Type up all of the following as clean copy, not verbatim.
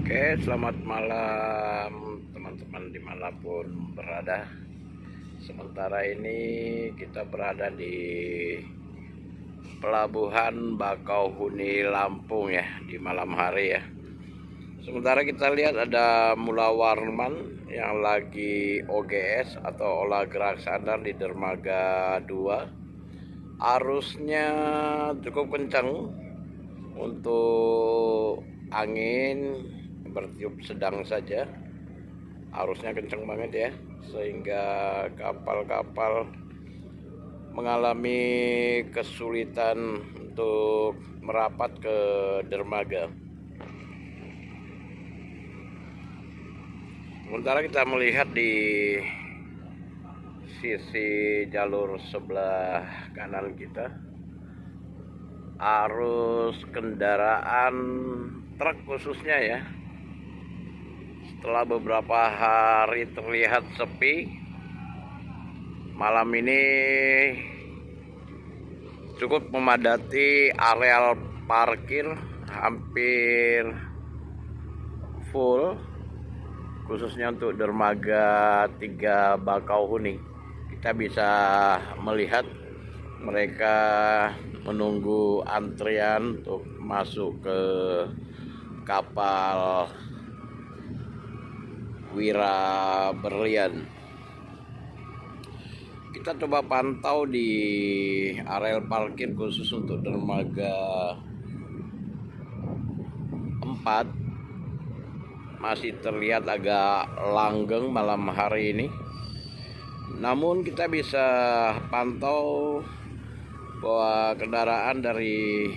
Oke, selamat malam teman-teman dimanapun berada. Sementara ini kita berada di Pelabuhan Bakauheni, Lampung ya, di malam hari ya. Sementara kita lihat ada Mula Warman yang lagi OGS atau olah gerak sandar di dermaga 2. Arusnya cukup kencang untuk angin bertiup sedang saja, arusnya kencang banget ya, sehingga kapal-kapal mengalami kesulitan untuk merapat ke dermaga. Sementara kita melihat di sisi jalur sebelah kanan kita, arus kendaraan truk khususnya ya, setelah beberapa hari terlihat sepi, malam ini cukup memadati areal parkir, hampir full, khususnya untuk dermaga 3 Bakauheni. Kita bisa melihat mereka menunggu antrian untuk masuk ke kapal Wira Berlian. Kita coba pantau di areal parkir khusus untuk dermaga 4. Masih terlihat agak langgeng malam hari ini. Namun kita bisa pantau bahwa kendaraan dari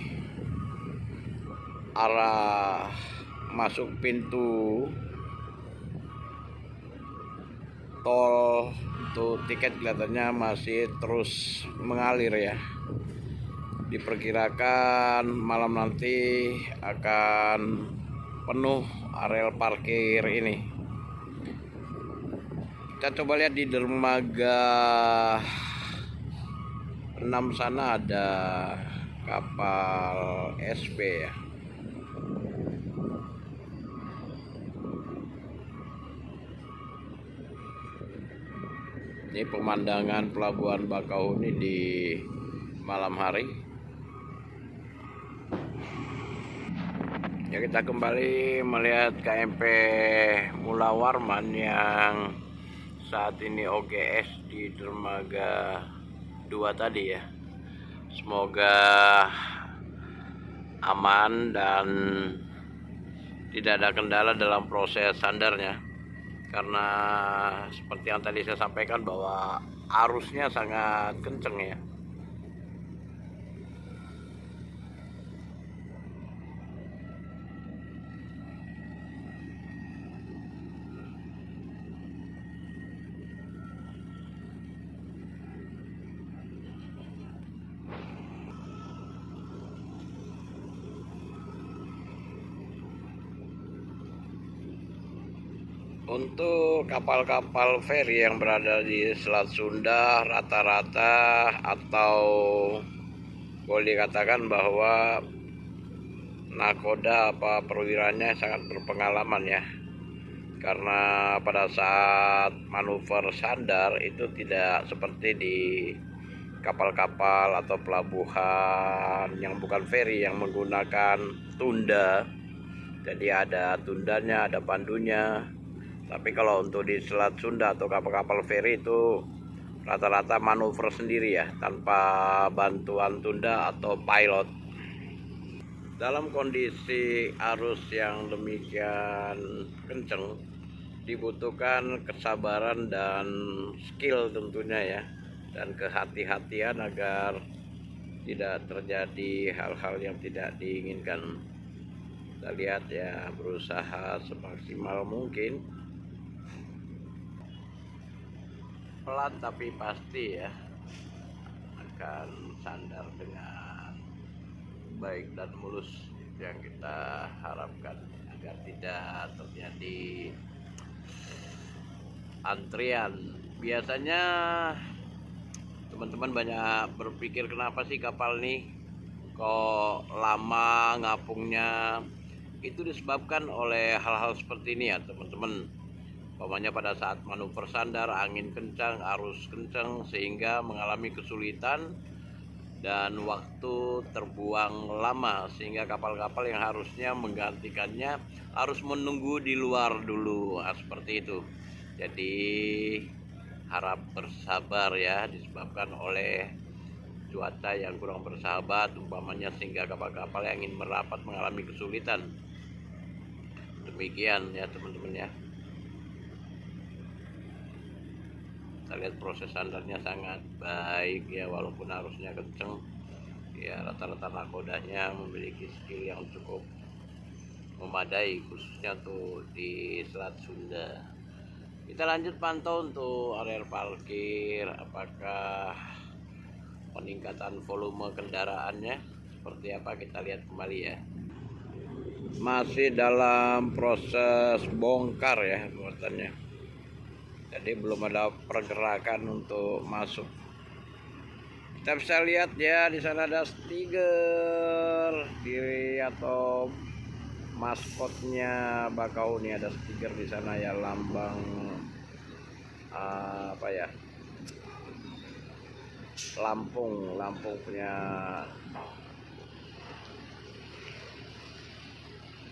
arah masuk pintu tol untuk tiket kelihatannya masih terus mengalir ya. Diperkirakan malam nanti akan penuh areal parkir ini. Kita coba lihat di dermaga 6 sana ada kapal SP ya. Ini pemandangan Pelabuhan Bakauheni di malam hari. Ya, kita kembali melihat KMP Mula Warman yang saat ini OGS di dermaga 2 tadi ya. Semoga aman dan tidak ada kendala dalam proses sandarnya, karena seperti yang tadi saya sampaikan bahwa arusnya sangat kenceng ya. Untuk kapal-kapal feri yang berada di Selat Sunda rata-rata atau boleh dikatakan bahwa nakoda perwiranya sangat berpengalaman ya, karena pada saat manuver sandar itu tidak seperti di kapal-kapal atau pelabuhan yang bukan feri yang menggunakan tunda. Jadi ada tundanya, ada pandunya. Tapi kalau untuk di Selat Sunda atau kapal-kapal feri itu rata-rata manuver sendiri ya, tanpa bantuan tunda atau pilot. Dalam kondisi arus yang demikian kencang, dibutuhkan kesabaran dan skill tentunya ya, dan kehati-hatian agar tidak terjadi hal-hal yang tidak diinginkan. Kita lihat ya, berusaha semaksimal mungkin, pelan tapi pasti ya, akan sandar dengan baik dan mulus. Itu yang kita harapkan, agar tidak terjadi antrian. Biasanya teman-teman banyak berpikir, kenapa sih kapal nih kok lama ngapungnya? Itu disebabkan oleh hal-hal seperti ini ya teman-teman. Umpamanya pada saat manuver sandar, angin kencang, arus kencang, sehingga mengalami kesulitan dan waktu terbuang lama, sehingga kapal-kapal yang harusnya menggantikannya harus menunggu di luar dulu. Nah, seperti itu. Jadi harap bersabar ya, disebabkan oleh cuaca yang kurang bersahabat umpamanya, sehingga kapal-kapal yang ingin merapat mengalami kesulitan. Demikian ya teman-teman ya. Kita lihat proses sandarnya sangat baik ya, walaupun arusnya kenceng ya. Rata-rata nakodanya memiliki skill yang cukup memadai, khususnya tuh di Selat Sunda. Kita lanjut pantau untuk area parkir, apakah peningkatan volume kendaraannya seperti apa, kita lihat kembali ya. Masih dalam proses bongkar ya muatannya. Jadi belum ada pergerakan untuk masuk. Kita bisa lihat ya, di sana ada stiker di atau maskotnya Bakahuni, ada stiker di sana ya, lambang apa ya? Lampung punya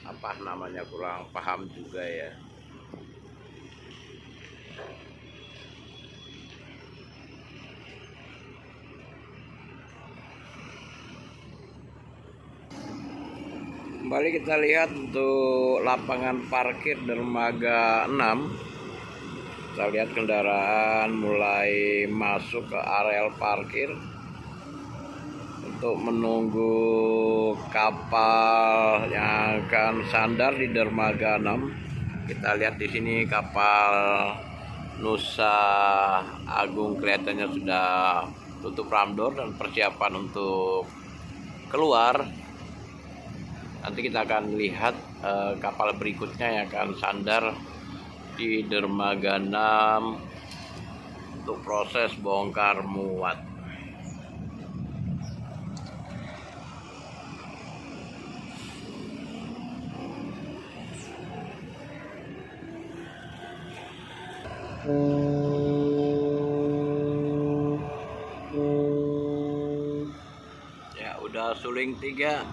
apa namanya, kurang paham juga ya. Kembali kita lihat untuk lapangan parkir dermaga 6. Kita lihat kendaraan mulai masuk ke areal parkir untuk menunggu kapal yang akan sandar di dermaga 6. Kita lihat di sini kapal Nusa Agung kelihatannya sudah tutup ramdor dan persiapan untuk keluar. Nanti kita akan lihat kapal berikutnya yang akan sandar di dermaga 6 untuk proses bongkar muat. Ya, udah suling 3.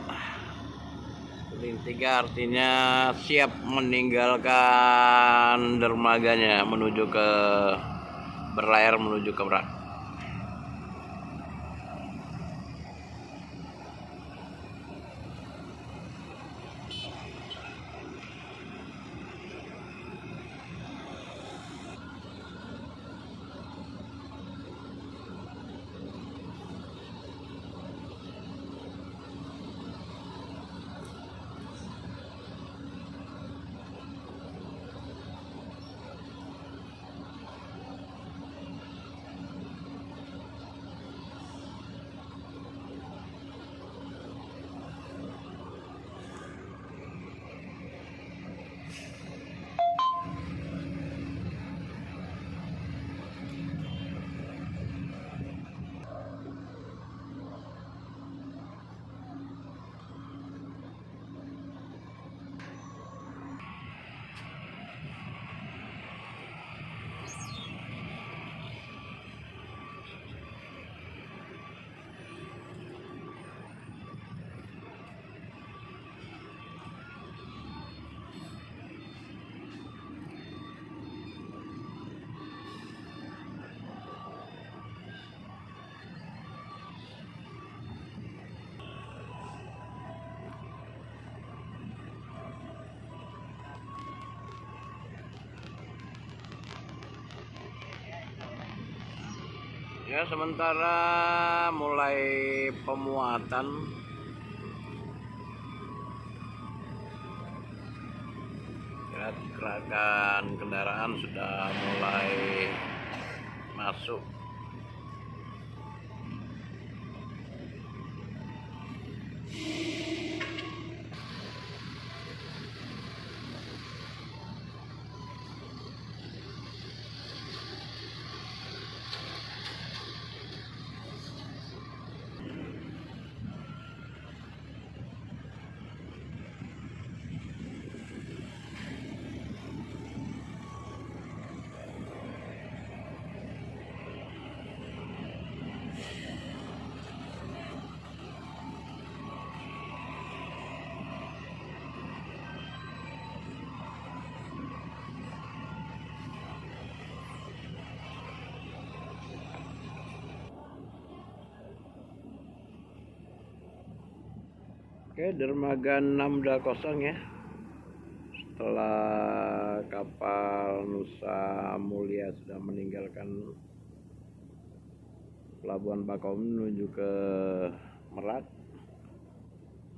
Suling 3 artinya siap meninggalkan dermaganya menuju ke berlayar menuju ke Merak. Ya, sementara mulai pemuatan. Gerakan kendaraan sudah mulai masuk. Oke, dermaga 6 udah kosong ya. Setelah kapal Nusa Mulia sudah meninggalkan Pelabuhan Bakau menuju ke Merak,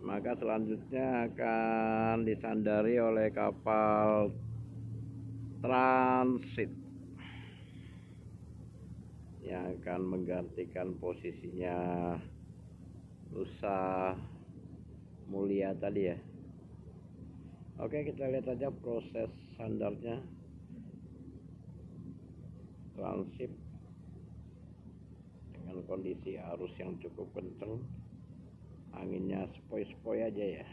maka selanjutnya akan disandari oleh kapal transit yang akan menggantikan posisinya Nusa Mulia tadi ya. Oke, kita lihat aja proses sandarnya. Transit dengan kondisi arus yang cukup kencang, anginnya sepoi-sepoi aja ya.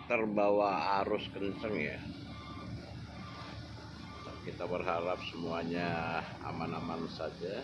Terbawa arus kenceng ya. Kita berharap semuanya aman-aman saja.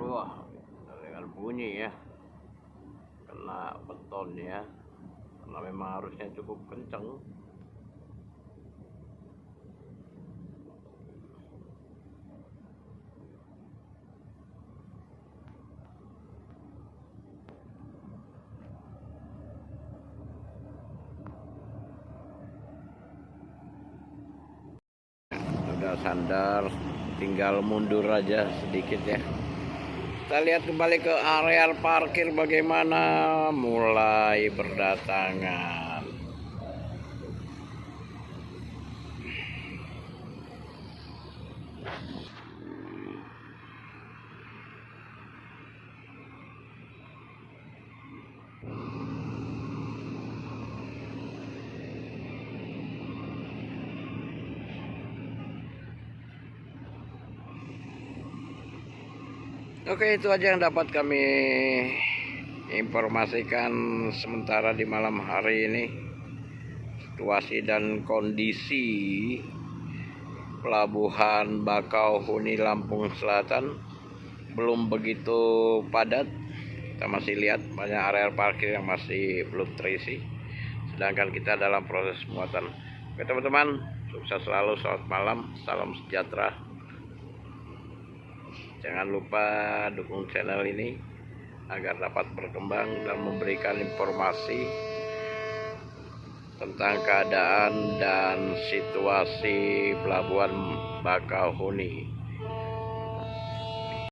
Wah, dengan bunyi ya, kena beton ya, karena memang arusnya cukup kencang. Sudah sandar, tinggal mundur aja sedikit ya. Kita lihat kembali ke areal parkir bagaimana mulai berdatangan. Oke, itu aja yang dapat kami informasikan sementara di malam hari ini. Situasi dan kondisi Pelabuhan Bakauheni Lampung Selatan belum begitu padat, kita masih lihat banyak area parkir yang masih belum terisi, sedangkan kita dalam proses muatan. Oke teman-teman, sukses selalu, selamat malam, salam sejahtera. Jangan lupa dukung channel ini agar dapat berkembang dan memberikan informasi tentang keadaan dan situasi Pelabuhan Bakauheni.